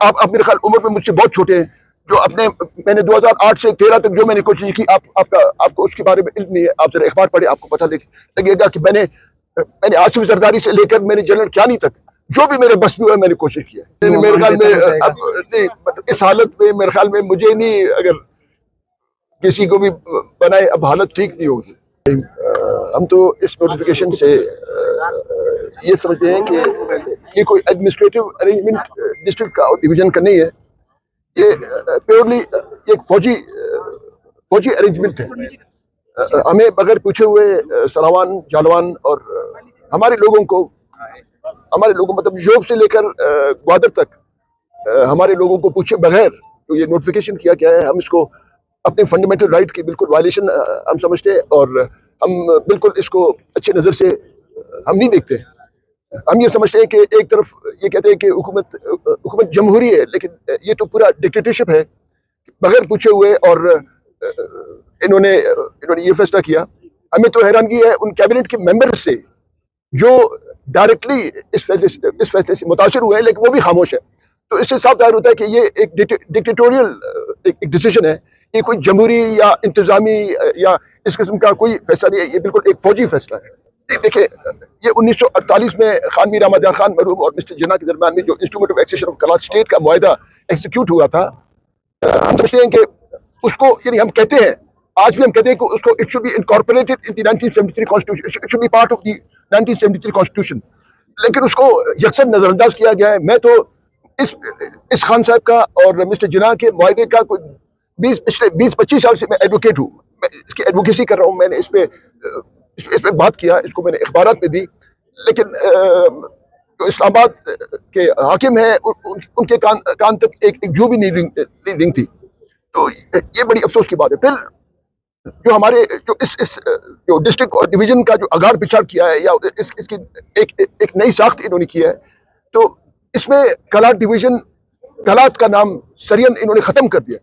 آپ میرے خیال عمر میں مجھ سے بہت چھوٹے ہیں. جو میں نے 2008 سے 13 تک جو میں نے کوشش کی, آپ کو اس کے بارے میں علم نہیں ہے. آپ ذرا اخبار پڑھے, آپ کو پتہ لگے گا کہ میں نے آصف زرداری سے لے کر میں نے جنرل کیانی تک جو بھی میرے بس میں ہوا میں نے کوشش کی ہے. میرے خیال میں اس حالت میں میرے خیال میں مجھے نہیں, اگر کسی کو بھی بنائے اب حالت ٹھیک نہیں ہوگی. ہم تو اس نوٹیفیکیشن سے یہ سمجھتے ہیں کہ یہ کوئی ایڈمنسٹریٹو ارینجمنٹ ڈسٹرکٹ کا اور ڈویژن کا نہیں ہے. یہ پیورلی ایک فوجی ارینجمنٹ ہے. ہمیں بغیر پوچھے ہوئے سراوان, جالوان اور ہمارے لوگوں مطلب جوب سے لے کر گوادر تک ہمارے لوگوں کو پوچھے بغیر تو یہ نوٹیفیکیشن کیا گیا ہے. ہم اس کو اپنے فنڈامنٹل رائٹ کی بالکل وائلیشن ہم سمجھتے ہیں, اور ہم بالکل اس کو اچھے نظر سے ہم نہیں دیکھتے. ہم یہ سمجھتے ہیں کہ ایک طرف یہ کہتے ہیں کہ حکومت جمہوری ہے, لیکن یہ تو پورا ڈکٹیٹرشپ ہے. بغیر پوچھے ہوئے اور انہوں نے یہ فیصلہ کیا. ہمیں تو حیرانگی ہے ان کیبنٹ کے ممبر سے جو ڈائریکٹلی اس فیصلے سے متاثر ہوئے ہیں, لیکن وہ بھی خاموش ہے. تو اس سے صاف ظاہر ہوتا ہے کہ یہ ایک ڈکٹیٹوریل ایک ڈیسیژن ہے. یہ کوئی جمہوری یا انتظامی یا اس قسم کا کوئی فیصلہ نہیں ہے, یہ بالکل ایک فوجی فیصلہ ہے. دیکھیں, یہ 1948 میں خان میر احمد یار خان مرحوم اور مسٹر جناح کے درمیان میں جو instrument of accession of class state کا معاہدہ ایکزیکیوٹ ہوا تھا, ہم سمجھتے ہیں کہ اس کو, یعنی ہم کہتے ہیں آج بھی ہم کہتے ہیں کہ اس کو it should be incorporated in the 1973 constitution, it should be part of the 1973 constitution. لیکن اس کو یکسر نظر انداز کیا گیا ہے. میں تو اس خان صاحب کا اور مسٹر جناح کے معاہدے کا کوئی پچھلے 20-25 سال سے میں ایڈوکیٹ ہوں. میں اس کی ایڈوکیسی کر رہا ہوں. میں نے اس پہ بات کیا, اس کو میں نے اخبارات میں دی. لیکن جو اسلام آباد کے حاکم ہیں ان کے کان تک ایک جو بھی نہیں رنگ تھی. تو یہ بڑی افسوس کی بات ہے. پھر جو ہمارے جو ڈسٹرکٹ اور ڈویژن کا جو اگاڑ پچھاڑ کیا ہے, یا اس کی ایک نئی ساخت انہوں نے کی ہے, تو اس میں کلات ڈویژن, کلات کا نام سرین انہوں نے ختم کر دیا.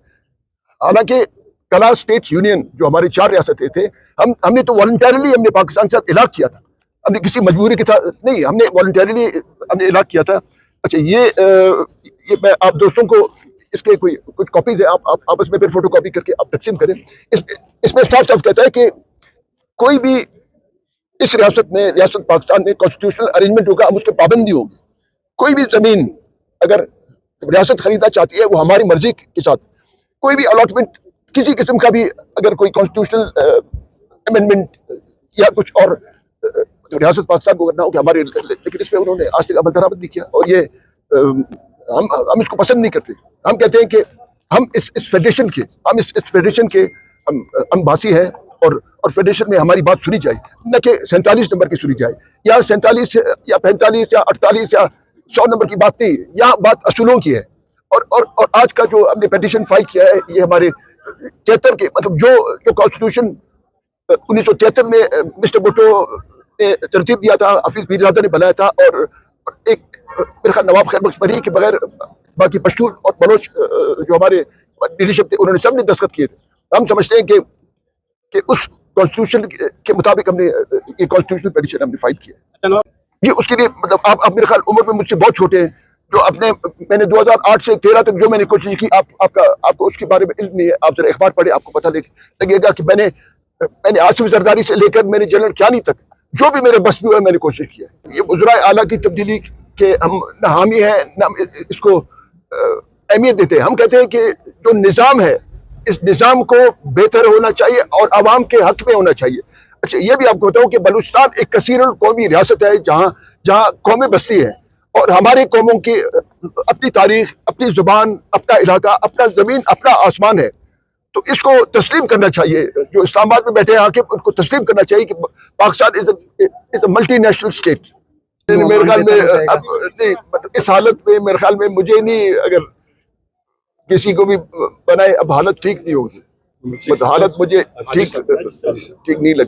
حالانکہ کلات اسٹیٹ یونین جو ہماری 4 ریاستیں تھے, ہم نے تو والنٹیرلی ہم نے پاکستان سے الگ کیا تھا. ہم نے کسی مجبوری کے ساتھ نہیں, ہم نے والنٹیرلی ہم نے الگ کیا تھا. اچھا, یہ میں آپ دوستوں کو اس کے کچھ کاپیز ہیں, آپ آپس میں پھر فوٹو کاپی کر کے آپ تقسیم کریں. اس میں صاف کہتا ہے کہ کوئی بھی اس ریاست پاکستان میں کانسٹیٹیوشنل ارینجمنٹ ہوگا, ہم اس کے پابندی ہوگی. کوئی بھی زمین اگر ریاست خریدنا چاہتی ہے وہ ہماری مرضی کے ساتھ, کوئی بھی الاٹمنٹ کسی قسم کا بھی اگر کوئی کانسٹیٹیوشنل امینڈمنٹ یا کچھ اور ریاست پاکستان کو کرنا ہو کہ ہمارے, لیکن اس پہ انہوں نے آج تک عمل درآمد نہیں کیا. اور یہ ہم اس کو پسند نہیں کرتے. ہم کہتے ہیں کہ ہم اس فیڈریشن کے ہم باسی ہیں, اور فیڈریشن میں ہماری بات سنی جائے, نہ کہ 47 نمبر کی سنی جائے, یا 47 یا 45 یا 48 یا 100 نمبر کی بات نہیں. یہاں بات اصولوں کی ہے. اور آج کا جو ہم نے پیٹیشن فائل کیا ہے, یہ ہمارے 73 کے مطلب جو کانسٹیٹیوشن 1973 میں مسٹر بھٹو نے ترتیب دیا تھا, حفیظ میرزادہ نے بنایا تھا, اور ایک میرے خیال نواب خیر بخش بری کے بغیر باقی پشتون اور بلوچ جو ہمارے لیڈرشپ تھے انہوں نے سب نے دستخط کیے تھے. ہم سمجھتے ہیں کہ اس کانسٹیٹیوشن کے مطابق ہم نے یہ کانسٹیٹیوشنل پیٹیشن ہم نے فائل کیا. جی, اس کے لیے مطلب آپ میرے خیال عمر میں مجھ سے بہت چھوٹے ہیں. جو میں نے 2008 سے 13 تک جو میں نے کوشش کی, آپ کو اس کے بارے میں علم نہیں ہے. آپ ذرا اخبار پڑھے, آپ کو پتہ لگے گا کہ میں نے آصف زرداری سے لے کر میں نے جنرل کیانی تک جو بھی میرے بس میں ہوا میں نے کوشش کی ہے. یہ وزرائے اعلیٰ کی تبدیلی کے ہم نہ حامی ہیں نہ اس کو اہمیت دیتے ہیں. ہم کہتے ہیں کہ جو نظام ہے اس نظام کو بہتر ہونا چاہیے اور عوام کے حق میں ہونا چاہیے. اچھا, یہ بھی آپ کو بتاؤں کہ بلوچستان ایک کثیر القومی ریاست ہے جہاں قومیں بستی ہیں, اور ہمارے قوموں کی اپنی تاریخ, اپنی زبان, اپنا علاقہ, اپنا زمین, اپنا آسمان ہے. تو اس کو تسلیم کرنا چاہیے. جو اسلام آباد میں بیٹھے ہیں حاکم, ان کو تسلیم کرنا چاہیے کہ پاکستان از اے ملٹی نیشنل اسٹیٹ. میرے خیال میں اس حالت میں میرے خیال میں مجھے نہیں, اگر کسی کو بھی بنائے اب حالت ٹھیک نہیں ہوگی. حالت مجھے ٹھیک نہیں لگتی.